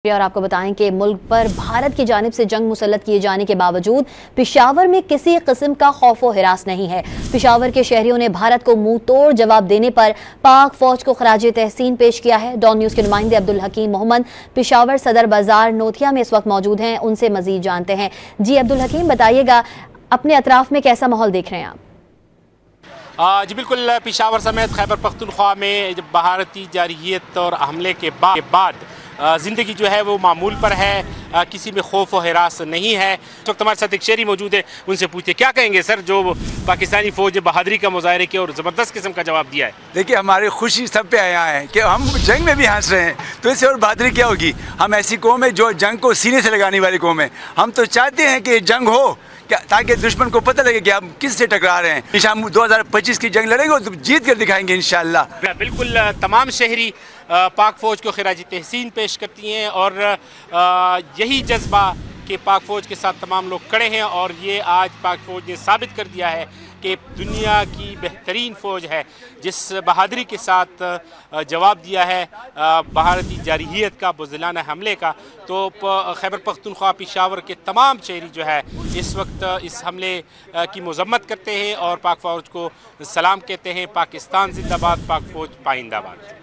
और आपको बताएं कि मुल्क पर भारत की जानिब से जंग मुसल्लत किए जाने के बावजूद पेशावर में किसी किस्म का खौफ व हिरास नहीं है। पेशावर के शहरियों ने भारत को मुंह तोड़ जवाब देने पर पाक फौज को खराजे तहसीन पेश किया है। डॉन न्यूज़ के नुमाइंदे अब्दुल हकीम मोहम्मद पेशावर सदर बाजार नोथिया में इस वक्त मौजूद हैं, उनसे मजीद जानते हैं। जी अब्दुल हकीम, बताइएगा अपने अतराफ में कैसा माहौल देख रहे हैं आप? जी बिल्कुल, पेशावर समेत खैबर पख्तूनख्वा में जब भारतीय जारहियत और हमले के बाद ज़िंदगी जो है वो मामूल पर है, किसी में खौफ व हिरास नहीं है। इस वक्त हमारे साथ एक शहरी मौजूद है, उनसे पूछते क्या कहेंगे सर जो पाकिस्तानी फ़ौज ने बहादुरी का मुजाहरे किया और ज़बरदस्त किस्म का जवाब दिया है। देखिए, हमारी खुशी सब पे आया है कि हम जंग में भी हंस रहे हैं, तो इससे और बहादुरी क्या होगी। हम ऐसी कौम है जो जंग को सीने से लगाने वाली कौम है। हम तो चाहते हैं कि जंग हो ताकि दुश्मन को पता लगे कि हम किससे टकरा रहे हैं। हम 2025 की जंग लड़ेंगे और जीत कर दिखाएंगे इंशाअल्लाह। बिल्कुल, तमाम शहरी पाक फ़ौज को खिराजी तहसीन पेश करती हैं और यही जज्बा कि पाक फ़ौज के साथ तमाम लोग खड़े हैं और ये आज पाक फ़ौज ने साबित कर दिया है कि दुनिया की बेहतरीन फ़ौज है, जिस बहादुरी के साथ जवाब दिया है भारतीय जारहियत का बुज़दिलाना हमले का। तो खैबर पख्तूनख्वा पेशावर के तमाम शहरी जो है इस वक्त इस हमले की मज़म्मत करते हैं और पाक फ़ौज को सलाम कहते हैं। पाकिस्तान ज़िंदाबाद, पाक फ़ौज पाइंदाबाद।